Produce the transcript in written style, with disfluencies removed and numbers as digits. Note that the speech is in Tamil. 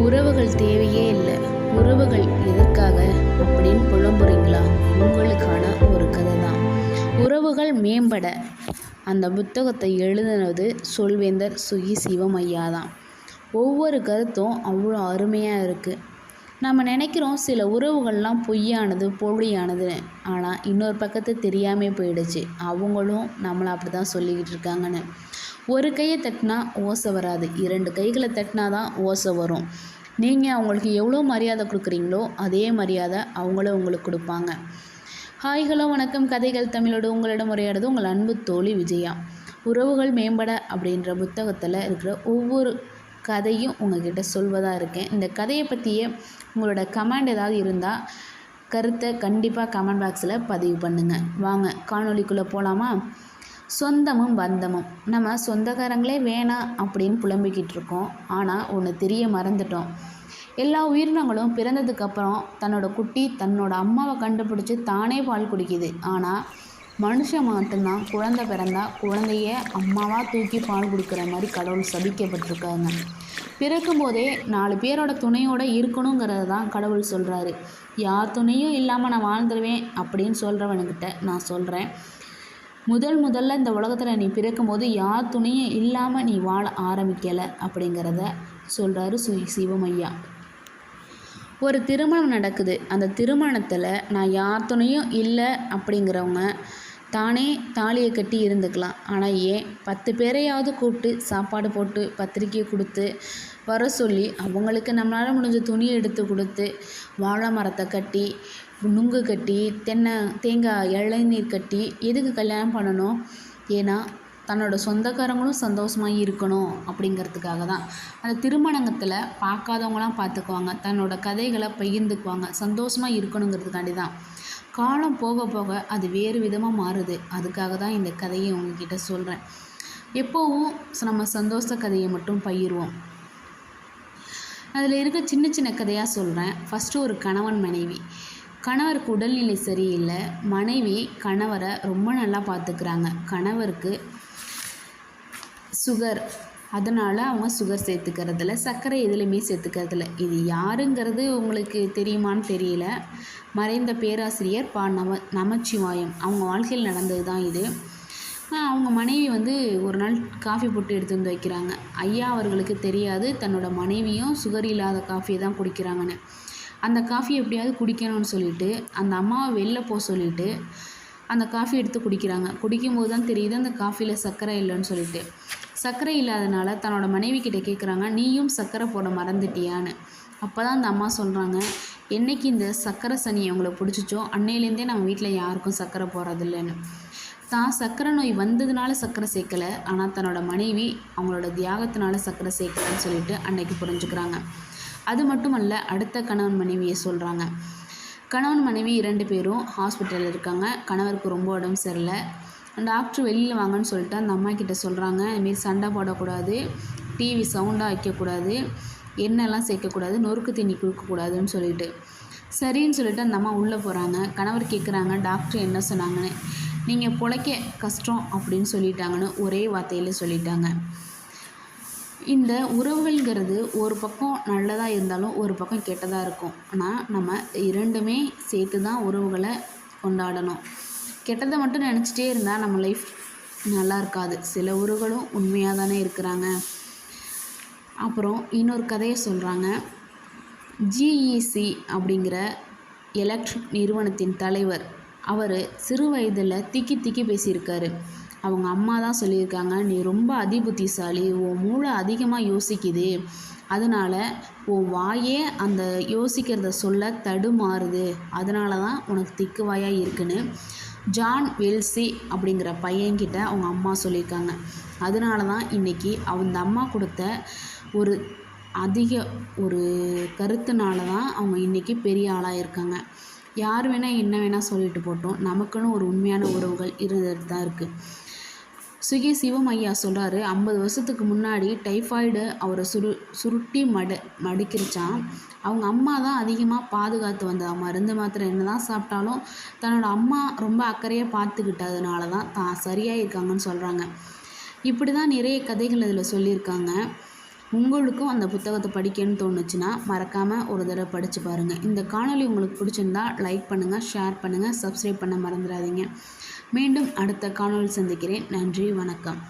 உறவுகள் தேவையே இல்லை, உறவுகள் எதற்காக அப்படின்னு புலம்புறீங்களா? உங்களுக்கான ஒரு கதை தான் உறவுகள் மேம்பட. அந்த புத்தகத்தை எழுதுனது சொல்வேந்தர் சுகி சிவம் ஐயா தான். ஒவ்வொரு கருத்தும் அவ்வளோ அருமையாக இருக்குது. நம்ம நினைக்கிறோம் சில உறவுகள்லாம் பொய்யானது போலியானதுன்னு. ஆனால் இன்னொரு பக்கத்து தெரியாமல் போயிடுச்சு. அவங்களும் நம்மளை அப்படி தான் சொல்லிக்கிட்டு இருக்காங்கன்னு. ஒரு கையை தட்டினா ஓசை வராது, 2 கைகளை தட்டினா தான் ஓசை வரும். நீங்கள் அவங்களுக்கு எவ்வளோ மரியாதை கொடுக்குறீங்களோ அதே மரியாதை அவங்களும் உங்களுக்கு கொடுப்பாங்க. ஹாய் ஹலோ வணக்கம், கதைகள் தமிழோடு உங்களிடம் உரையாடுறது உங்கள் அன்பு தோழி விஜயா. உறவுகள் மேம்பட அப்படின்ற புத்தகத்தில் இருக்கிற ஒவ்வொரு கதையும் உங்ககிட்ட சொல்வதாக இருக்கேன். இந்த கதையை பற்றிய உங்களோட கமெண்ட் ஏதாவது இருந்தால் கருத்தை கண்டிப்பாக கமெண்ட் பாக்ஸில் பதிவு பண்ணுங்கள். வாங்க காணொலிக்குள்ளே போகலாமா? சொந்தமும் பந்தமும். நம்ம சொந்தக்காரங்களே வேணாம் அப்படின்னு புலம்பிக்கிட்டு இருக்கோம். ஆனால் ஒன்று தெரிய மறந்துட்டோம். எல்லா உயிரினங்களும் பிறந்ததுக்கப்புறம் தன்னோட குட்டி தன்னோட அம்மாவை கண்டுபிடிச்சி தானே பால் குடிக்குது. ஆனால் மனுஷன் மட்டும்தான் குழந்தை பிறந்தா குழந்தைய அம்மாவாக தூக்கி பால் கொடுக்குற மாதிரி கடவுள் சபிக்கப்பட்டிருக்காங்க. பிறக்கும் போதே 4 பேரோட துணையோடு இருக்கணுங்கிறது தான் கடவுள் சொல்கிறாரு. யார் துணையும் இல்லாமல் நான் வாழ்ந்துருவேன் அப்படின்னு சொல்கிறவனுக்கிட்ட நான் சொல்கிறேன், முதல்ல இந்த உலகத்தில் நீ பிறக்கும் போது யார் துணையும் இல்லாமல் நீ வாழ ஆரம்பிக்கலை அப்படிங்கிறத சொல்கிறாரு சிவமையா. ஒரு திருமணம் நடக்குது. அந்த திருமணத்தில் நான் யார் துணையும் இல்லை அப்படிங்கிறவங்க தானே தாலியை கட்டி இருந்துக்கலாம். ஆனால் ஏன் 10 பேரையாவது கூப்பிட்டு சாப்பாடு போட்டு பத்திரிக்கையை கொடுத்து வர சொல்லி அவங்களுக்கு நம்மளால் முடிஞ்ச துணியை எடுத்து கொடுத்து வாழை மரத்தை கட்டி நுங்கு கட்டி தேங்காய் இளநீர் கட்டி எதுக்கு கல்யாணம் பண்ணணும்? ஏன்னா தன்னோட சொந்தக்காரங்களும் சந்தோஷமாக இருக்கணும் அப்படிங்கிறதுக்காக தான். அந்த திருமணத்தில் பார்க்காதவங்களாம் பார்த்துக்குவாங்க, தன்னோட கதைகளை பகிர்ந்துக்குவாங்க, சந்தோஷமாக இருக்கணுங்கிறதுக்காண்டி தான். காலம் போக போக அது வேறு விதமாக மாறுது. அதுக்காக தான் இந்த கதையை உங்ககிட்ட சொல்கிறேன். எப்போவும் நம்ம சந்தோஷ கதையை மட்டும் பகிர்வோம். அதில் இருக்க சின்ன சின்ன கதையாக சொல்கிறேன். ஃபஸ்ட்டு ஒரு கணவன் மனைவி. கணவருக்கு உடல்நிலை சரியில்லை. மனைவி கணவரை ரொம்ப நல்லா பார்த்துக்கிறாங்க. கணவருக்கு சுகர், அதனால் அவங்க சுகர் சேர்த்துக்கிறதில்ல, சர்க்கரை எதுலேயுமே சேர்த்துக்கிறதில்ல. இது யாருங்கிறது உங்களுக்கு தெரியுமான்னு தெரியல. மறைந்த பேராசிரியர் நமச்சிவாயம் அவங்க வாழ்க்கையில் நடந்தது தான் இது. அவங்க மனைவி ஒரு நாள் காஃபி போட்டு எடுத்து வந்து வைக்கிறாங்க. ஐயா அவர்களுக்கு தெரியாது தன்னோட மனைவியும் சுகர் இல்லாத காஃபியை தான் குடிக்கிறாங்கன்னு. அந்த காஃபி எப்படியாவது குடிக்கணும்னு சொல்லிட்டு அந்த அம்மாவை வெளில போக சொல்லிவிட்டு அந்த காஃபி எடுத்து குடிக்கிறாங்க. குடிக்கும்போது தான் தெரியுது அந்த காஃபியில் சர்க்கரை இல்லைன்னு சொல்லிட்டு. சர்க்கரை இல்லாதனால தன்னோட மனைவி கிட்டே கேட்குறாங்க, நீயும் சர்க்கரை போட மறந்துட்டியான்னு. அப்போ தான் அந்த அம்மா சொல்கிறாங்க, என்றைக்கு இந்த சர்க்கரை சனி அவங்கள பிடிச்சிச்சோ அன்னையிலேருந்தே நம்ம வீட்டில் யாருக்கும் சர்க்கரை போடுறதில்லைன்னு. தான் சர்க்கரை நோய் வந்ததுனால சர்க்கரை சேர்க்கலை, ஆனால் தன்னோட மனைவி அவங்களோட தியாகத்தினால சர்க்கரை சேர்க்கலைன்னு சொல்லிட்டு அன்னைக்கு புரிஞ்சுக்கிறாங்க. அது மட்டும் அல்ல, அடுத்த கணவன் மனைவியை சொல்கிறாங்க. கணவன் மனைவி 2 பேரும் ஹாஸ்பிட்டலில் இருக்காங்க. கணவருக்கு ரொம்ப உடம்பு சரியில்லை. டாக்டர் வெளியில் வாங்கன்னு சொல்லிட்டு அந்த அம்மா கிட்ட சொல்கிறாங்க, இதுமாரி சண்டை போடக்கூடாது, டிவி சவுண்டாக வைக்கக்கூடாது, எண்ணெய்லாம் சேர்க்கக்கூடாது, நொறுக்கு தண்ணி கொடுக்கக்கூடாதுன்னு சொல்லிட்டு. சரின்னு சொல்லிட்டு அந்த அம்மா உள்ளே போகிறாங்க. கணவர் கேட்குறாங்க, டாக்டர் என்ன சொன்னாங்கன்னு. நீங்கள் பிழைக்க கஷ்டம் அப்படின்னு சொல்லிட்டாங்கன்னு ஒரே வார்த்தையில் சொல்லிட்டாங்க. இந்த உறவுகள்ங்கிறது ஒரு பக்கம் நல்லதாக இருந்தாலும் ஒரு பக்கம் கெட்டதாக இருக்கும். ஆனால் நம்ம 2மே சேர்த்து தான் உறவுகளை கொண்டாடணும். கெட்டதை மட்டும் நினச்சிட்டே இருந்தால் நம்ம லைஃப் நல்லா இருக்காது. சில உறவுகளும் உண்மையாக தானே இருக்கிறாங்க. அப்புறம் இன்னொரு கதையை சொல்கிறாங்க. GEC அப்படிங்கிற எலக்ட்ரிக் நிறுவனத்தின் தலைவர், அவர் சிறு வயதில் திக்கி பேசியிருக்காரு. அவங்க அம்மா தான் சொல்லியிருக்காங்க, நீ ரொம்ப அதிபுத்திசாலி, உன் மூளை அதிகமாக யோசிக்குது, அதனால் உன் வாயே அந்த யோசிக்கிறத சொல்ல தடுமாறுது, அதனால தான் உனக்கு திக்குவாயாக இருக்குன்னு ஜான் வெல்சி அப்படிங்கிற பையன்கிட்ட அவங்க அம்மா சொல்லியிருக்காங்க. அதனால தான் இன்றைக்கி அந்த அம்மா கொடுத்த ஒரு கருத்துனால தான் அவங்க இன்றைக்கி பெரிய ஆளாக இருக்காங்க. யார் வேணால் என்ன வேணால் சொல்லிட்டு போட்டோம், நமக்குன்னு ஒரு உண்மையான உறவுகள் இருந்துட்டு தான் இருக்குது. சுகி சிவம் ஐயா சொல்கிறாரு, 50 வருஷத்துக்கு முன்னாடி டைஃபாய்டு அவரை சுருட்டி மடிக்கிருச்சான். அவங்க அம்மா தான் அதிகமாக பாதுகாத்து வந்தா. மருந்து மாத்திரை என்ன தான் சாப்பிட்டாலும் தன்னோட அம்மா ரொம்ப அக்கறையாக பார்த்துக்கிட்டதுனால தான் சரியாக இருக்காங்கன்னு சொல்கிறாங்க. இப்படி தான் நிறைய கதைகள் இதில் சொல்லியிருக்காங்க. உங்களுக்கும் அந்த புத்தகத்தை படிக்கணும்னு தோணுச்சுன்னா மறக்காமல் ஒரு தடவை படித்து பாருங்கள். இந்த காணொளி உங்களுக்கு பிடிச்சிருந்தா லைக் பண்ணுங்கள், ஷேர் பண்ணுங்கள், சப்ஸ்கிரைப் பண்ண மறந்துடாதீங்க. மீண்டும் அடுத்த காணொளி சந்திக்கிறேன். நன்றி, வணக்கம்.